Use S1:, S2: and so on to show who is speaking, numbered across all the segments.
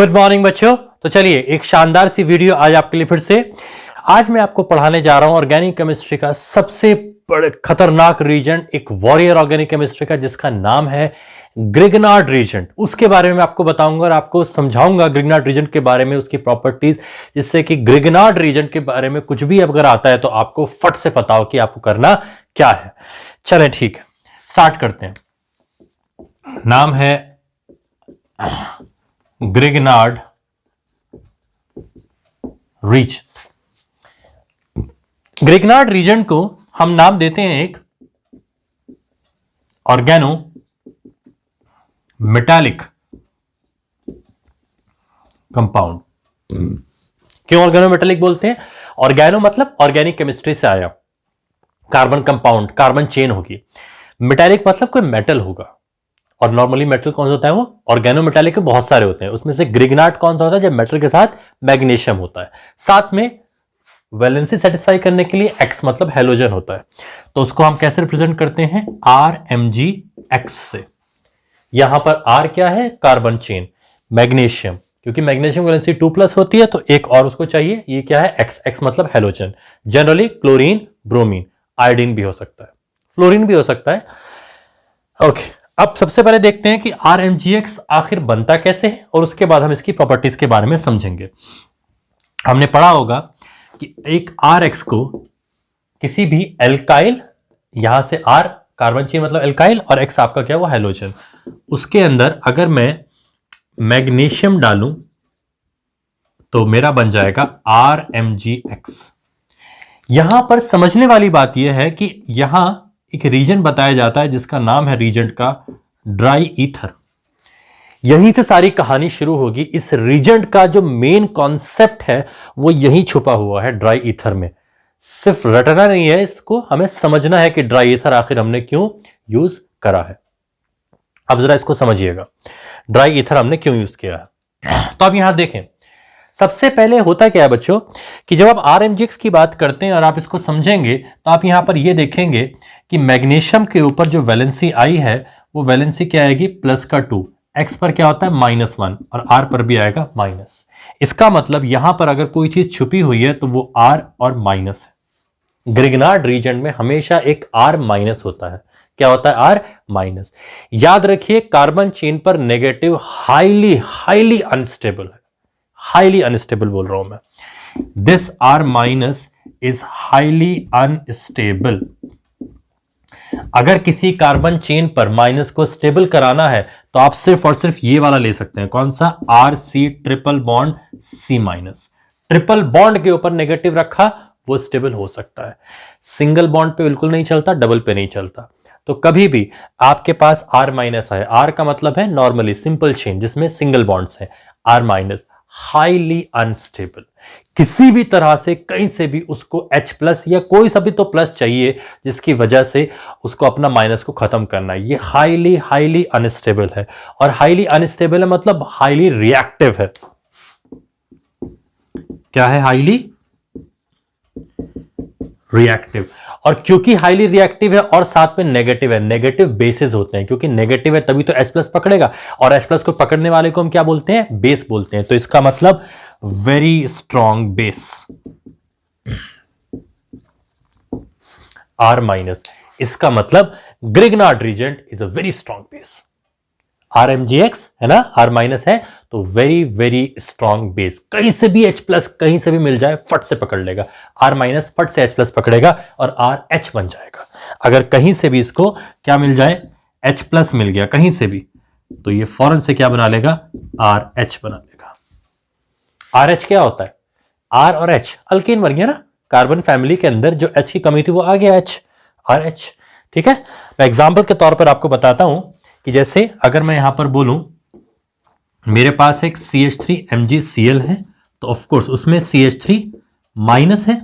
S1: Good morning बच्चों। तो चलिए एक शानदार सी वीडियो आज आपके लिए फिर से। आज मैं आपको पढ़ाने जा रहा हूं ऑर्गेनिक केमिस्ट्री का सबसे बड़ा खतरनाक रीजेंट, एक वॉरियर ऑर्गेनिक केमिस्ट्री का, जिसका नाम है ग्रिग्नार्ड रीजेंट। उसके बारे में आपको बताऊंगा और आपको समझाऊंगा ग्रिग्नार्ड रीजेंट के बारे में, उसकी प्रॉपर्टीज, जिससे कि ग्रिग्नार्ड रीजेंट के बारे में कुछ भी अगर आता है तो आपको फट से पता हो कि आपको करना क्या है। चलें ठीक है, स्टार्ट करते हैं। नाम है ग्रिग्नार्ड रीजेंट। ग्रिग्नार्ड रीजेंट को हम नाम देते हैं एक ऑर्गेनो मेटालिक कंपाउंड। क्यों ऑर्गेनो मेटालिक बोलते हैं? ऑर्गेनो मतलब ऑर्गेनिक केमिस्ट्री से आया, कार्बन कंपाउंड, कार्बन चेन होगी। मेटालिक मतलब कोई मेटल होगा, और नॉर्मली मेटल कौन सा होता है? वो ऑर्गेनो मेटालिक के बहुत सारे होते हैं, उसमें से ग्रिग्नार्ड कौन सा होता है? जब मेटल के साथ मैग्नीशियम होता है, साथ में वैलेंसी सेटिस्फाई करने के लिए एक्स मतलब हेलोजन होता है। तो उसको हम कैसे रिप्रेजेंट करते हैं? RMgX से। यहां पर R क्या है? कार्बन चेन, मैग्नीशियम, क्योंकि मैग्नीशियम वैलेंसी 2+ होती है तो एक और उसको चाहिए। ये क्या है? X मतलब halogen. Generally chlorine, bromine, iodine भी हो सकता है, फ्लोरीन भी हो सकता है। ओके, अब सबसे पहले देखते हैं कि RMgX आखिर बनता कैसे है, और उसके बाद हम इसकी प्रॉपर्टीज के बारे में समझेंगे। हमने पढ़ा होगा कि एक RX को किसी भी एल्काइल, यहां से R कार्बन चेन मतलब एल्काइल, और X आपका क्या? वो हेलोजन। उसके अंदर अगर मैं मैग्नीशियम डालूं तो मेरा बन जाएगा RMgX। यहां पर समझने वाली बात यह है कि यहां एक रीजन बताया जाता है जिसका नाम है रीजेंट का ड्राई ईथर। यहीं से सारी कहानी शुरू होगी। इस रीजेंट का जो मेन कॉन्सेप्ट है वो यहीं छुपा हुआ है, ड्राई ईथर में। सिर्फ रटना नहीं है, इसको हमें समझना है कि ड्राई ईथर आखिर हमने क्यों यूज करा है। अब जरा इसको समझिएगा, ड्राई ईथर हमने क्यों यूज किया है। तो अब यहां देखें, सबसे पहले होता क्या है बच्चों कि जब आप RMgX की बात करते हैं और आप इसको समझेंगे तो आप यहां पर यह देखेंगे कि मैग्नीशियम के ऊपर जो वैलेंसी आई है वो वैलेंसी क्या आएगी? +2। X पर क्या होता है? -1, और R पर भी आएगा माइनस। इसका मतलब यहां पर अगर कोई चीज छुपी हुई है तो वो R और माइनस है। ग्रिग्नार्ड रीजन में हमेशा एक R- होता है। क्या होता है? R-। याद रखिए, कार्बन चेन पर नेगेटिव हाईली अनस्टेबल है। हाईली अनस्टेबल बोल रहा हूं मैं। This R- is highly unstable. अगर किसी कार्बन चेन पर माइनस को स्टेबल कराना है तो आप सिर्फ और सिर्फ ये वाला ले सकते हैं। कौन सा? RC triple bond C-। Triple bond के ऊपर नेगेटिव रखा, वो स्टेबल हो सकता है। सिंगल बॉन्ड पे बिल्कुल नहीं चलता, डबल पे नहीं चलता। तो कभी भी आपके पास R- है, R का मतलब है नॉर्मली सिंपल चेन जिसमें सिंगल बॉन्ड्स है, R-, हाईली अनस्टेबल। किसी भी तरह से कहीं से भी उसको H+ या कोई सा भी तो प्लस चाहिए जिसकी वजह से उसको अपना माइनस को खत्म करना है। ये हाईली अनस्टेबल है, और हाईली अनस्टेबल है मतलब हाईली रिएक्टिव है। क्या है? Highly reactive. और क्योंकि हाईली रिएक्टिव है और साथ में नेगेटिव है, नेगेटिव बेसेस होते हैं, क्योंकि नेगेटिव है तभी तो H+ पकड़ेगा, और H+ को पकड़ने वाले को हम क्या बोलते हैं? बेस बोलते हैं। तो इसका मतलब वेरी स्ट्रॉन्ग बेस, R-। इसका मतलब Grignard reagent is a very strong base. RMgX है ना, R- है तो वेरी स्ट्रॉन्ग बेस। कहीं से भी H+ कहीं से भी मिल जाए फट से पकड़ लेगा। R- फट से H+ पकड़ेगा और RH बन जाएगा। अगर कहीं से भी इसको क्या मिल जाए? H+ मिल गया कहीं से भी, तो ये फौरन से क्या बना लेगा? RH बना लेगा। RH क्या होता है? R और H अल्केन बन गया ना। कार्बन फैमिली के अंदर जो H की कमी थी वो आ गया H, RH। ठीक है, मैं एग्जाम्पल के तौर पर आपको बताता हूं कि जैसे अगर मैं यहां पर बोलूं मेरे पास एक CH3MgCl है, तो ऑफ कोर्स उसमें CH3- है,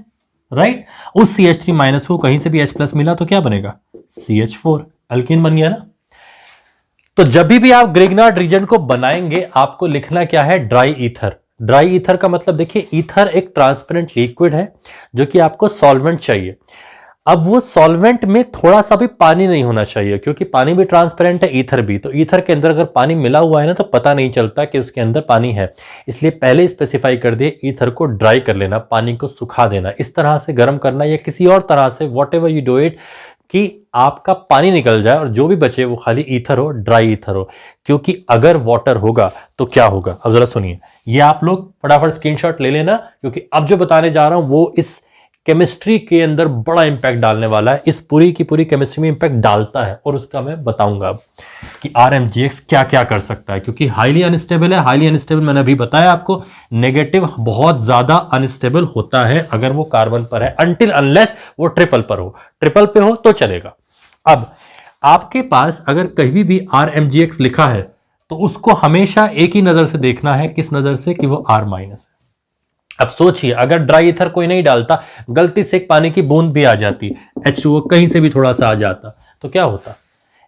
S1: राइट। उस CH3- को कहीं से भी H+ मिला तो क्या बनेगा? CH4, अल्कीन बन गया ना। तो जब भी आप ग्रिग्नार्ड रीजन को बनाएंगे आपको लिखना क्या है? Dry ether. ड्राई ईथर का मतलब देखिए, ईथर एक ट्रांसपेरेंट लिक्विड है जो कि आपको सॉल्वेंट चाहिए। अब वो सॉल्वेंट में थोड़ा सा भी पानी नहीं होना चाहिए, क्योंकि पानी भी ट्रांसपेरेंट है, ईथर भी। तो ईथर के अंदर अगर पानी मिला हुआ है ना तो पता नहीं चलता कि उसके अंदर पानी है, इसलिए पहले स्पेसिफाई कर दिए ईथर को ड्राई कर लेना, पानी को सुखा देना, इस तरह से गर्म करना या किसी और तरह से, what ever you do it, कि आपका पानी निकल जाए और जो भी बचे वो खाली ईथर हो, ड्राई ईथर हो। क्योंकि अगर वाटर होगा तो क्या होगा, अब जरा सुनिए, ये आप लोग फटाफट स्क्रीनशॉट ले लेना, क्योंकि अब जो बताने जा रहा हूं वो इस केमिस्ट्री के अंदर बड़ा इंपैक्ट डालने वाला है, इस पूरी की पूरी केमिस्ट्री में इंपैक्ट डालता है, और उसका मैं बताऊंगा अब कि RMGX क्या क्या कर सकता है। क्योंकि हाईली अनस्टेबल है, हाईली अनस्टेबल मैंने अभी बताया आपको, नेगेटिव बहुत ज्यादा अनस्टेबल होता है अगर वो कार्बन पर है, अनटिल अनलेस वो ट्रिपल पर हो, ट्रिपल पे हो तो चलेगा। अब आपके पास अगर कहीं भी RMGX लिखा है तो उसको हमेशा एक ही नजर से देखना है, किस नजर से, कि वो R- है। अब सोचिए, अगर ड्राई ईथर कोई नहीं डालता, गलती से एक पानी की बूंद भी आ जाती, H2O कहीं से भी थोड़ा सा आ जाता, तो क्या होता,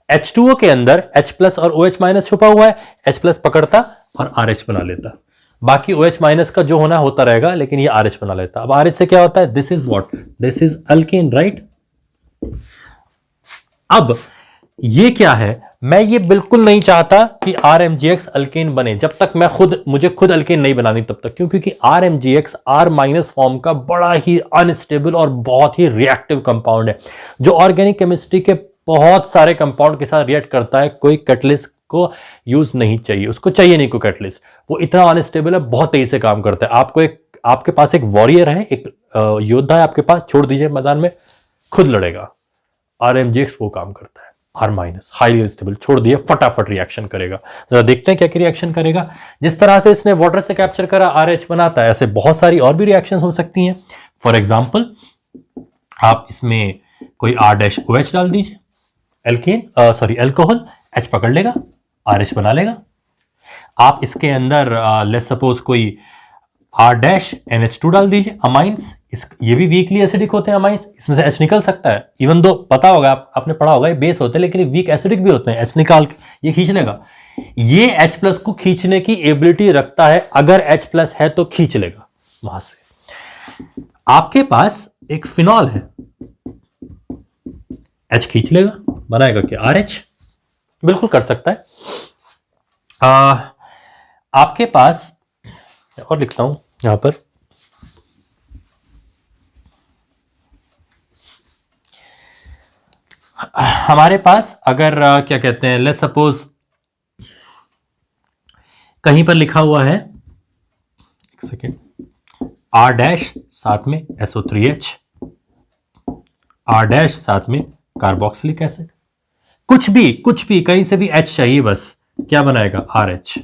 S1: H2O के अंदर H+ और OH- छुपा हुआ है, H+ पकड़ता और RH बना लेता, बाकी OH- का जो होना होता रहेगा, लेकिन ये RH बना लेता। अब RH से क्या होता है, this is what, this is alkane, right. अब ये क्या है, मैं ये बिल्कुल नहीं चाहता कि RMGX अल्केन बने, जब तक मुझे खुद अल्केन नहीं बनानी तब तक। क्यों? क्योंकि RMGX R- फॉर्म का बड़ा ही अनस्टेबल और बहुत ही रिएक्टिव कंपाउंड है, जो ऑर्गेनिक केमिस्ट्री के बहुत सारे कंपाउंड के साथ रिएक्ट करता है। कोई कैटलिस्ट को यूज नहीं चाहिए, उसको चाहिए नहीं कोई कैटलिस्ट, वो इतना अनस्टेबल है, बहुत तेजी से काम करता है। आपके पास एक वॉरियर है, एक योद्धा है आपके पास, छोड़ दीजिए मैदान में, खुद लड़ेगा। RMGX वो काम करता है, R- हाईली अनस्टेबल, छोड़ दिए, फटाफट रिएक्शन करेगा। जरा देखते हैं क्या क्या रिएक्शन करेगा। जिस तरह से इसने वाटर से कैप्चर करा, RH बनाता है, ऐसे बहुत सारी और भी रिएक्शन हो सकती हैं। फॉर एग्जाम्पल, आप इसमें कोई R-OH डाल दीजिए, एल्कोहल, H पकड़ लेगा, RH बना लेगा। आप इसके अंदर लेट्स सपोज कोई R-NH2 डाल दीजिए, अमाइंस, ये भी वीकली एसिडिक होते हैं अमाइंस, इसमें से H निकल सकता है, इवन दो पता होगा, आपने पढ़ा होगा, ये बेस होते हैं लेकिन वीक एसिडिक भी होते हैं, H निकाल के ये खींच लेगा। ये H+ को खींचने की एबिलिटी रखता है, अगर H+ है तो खींच लेगा वहां से। आपके पास एक फिनॉल है, H खींच लेगा, बनाएगा क्या, RH, बिल्कुल कर सकता है। आपके पास और लिखता हूं यहां पर, हमारे पास अगर क्या कहते हैं, लेट्स सपोज कहीं पर लिखा हुआ है, एक सेकेंड, R- साथ में SO3H, R- साथ में कार्बोक्सिलिक एसिड, कुछ भी कहीं से भी H चाहिए, बस क्या बनाएगा, RH।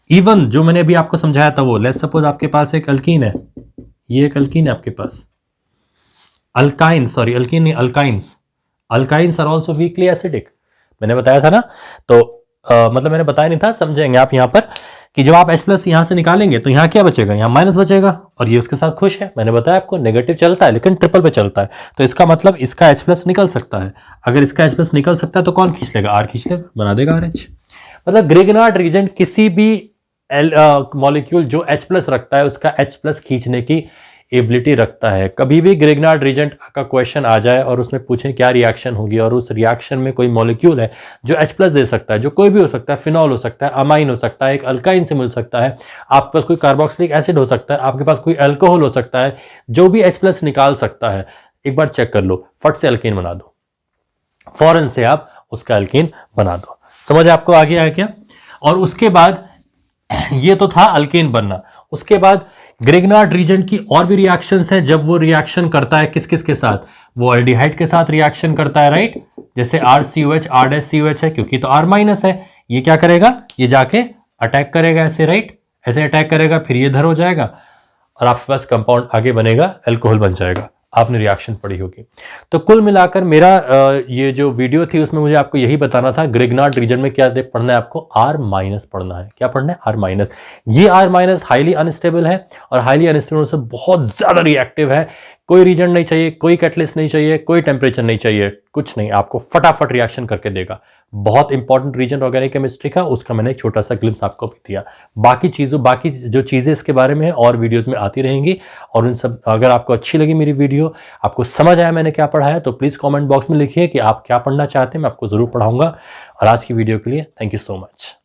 S1: इवन जो मैंने अभी आपको समझाया था वो, लेट्स सपोज आपके पास एक अल्कीन है, ये एक अल्कीन है आपके पास, अल्कीन नहीं, alkynes are also weakly acidic, मैंने बताया था ना। तो मतलब मैंने बताया नहीं था, समझेंगे आप यहां पर, कि जब आप H+ यहां से निकालेंगे तो यहां क्या बचेगा, यहां माइनस बचेगा, और ये उसके साथ खुश है। मैंने बताया आपको नेगेटिव चलता है लेकिन ट्रिपल पे चलता है, तो इसका मतलब इसका H+ निकल सकता है। अगर इसका H+ निकल सकता है तो कौन खींच लेगा, R खींच लेगा, बना देगा RH। मतलब ग्रिग्नार्ड रीजेंट किसी भी मॉलिक्यूल जो H+ रखता है उसका H+ खींचने की एबिलिटी रखता है। कभी भी ग्रिग्नार्ड रीजेंट का क्वेश्चन आ जाए और उसमें पूछें क्या रिएक्शन होगी, और उस रिएक्शन में कोई मॉलिक्यूल है जो H+ दे सकता है, जो कोई भी हो सकता है, फिनॉल हो सकता है, अमाइन हो सकता है, एक अल्काइन से मिल सकता है, आपके पास कोई कार्बोक्सिलिक एसिड हो सकता है, आपके पास कोई अल्कोहल हो सकता है, जो भी H+ निकाल सकता है, एक बार चेक कर लो, फट से अल्केन बना दो, फौरन से आप उसका अल्केन बना दो। समझ आपको आ गया है क्या? और उसके बाद ये तो था अल्केन बनना, उसके बाद ग्रिग्नार्ड रीजेंट की और भी रिएक्शंस हैं। जब वो रिएक्शन करता है किस किस के साथ, वो एल्डिहाइड के साथ रिएक्शन करता है, राइट। जैसे RCOH, R-COH है, क्योंकि तो R- है, ये क्या करेगा, ये जाके अटैक करेगा ऐसे, राइट, ऐसे अटैक करेगा, फिर ये इधर हो जाएगा और आपके पास कंपाउंड आगे बनेगा, अल्कोहल बन जाएगा। आपने रिएक्शन पढ़ी होगी। तो कुल मिलाकर मेरा ये जो वीडियो थी उसमें मुझे आपको यही बताना था, ग्रिग्नार्ड रीजन में क्या पढ़ना है आपको, R- पढ़ना है। क्या पढ़ना है, R-। ये R- हाईली अनस्टेबल है, और हाईली अनस्टेबल से बहुत ज्यादा रिएक्टिव है, कोई रीजन नहीं चाहिए, कोई कैटलिस्ट नहीं चाहिए, कोई टेम्परेचर नहीं चाहिए, कुछ नहीं, आपको फटाफट रिएक्शन करके देगा। बहुत इंपॉर्टेंट रीजन ऑर्गेनिक केमिस्ट्री का, उसका मैंने एक छोटा सा ग्लिम्स आपको भी दिया। बाकी जो चीज़ें इसके बारे में है और वीडियोस में आती रहेंगी। और उन सब, अगर आपको अच्छी लगी मेरी वीडियो, आपको समझ आया मैंने क्या पढ़ाया, तो प्लीज़ कॉमेंट बॉक्स में लिखिए कि आप क्या पढ़ना चाहते हैं, मैं आपको ज़रूर पढ़ाऊंगा। और आज की वीडियो के लिए थैंक यू सो मच।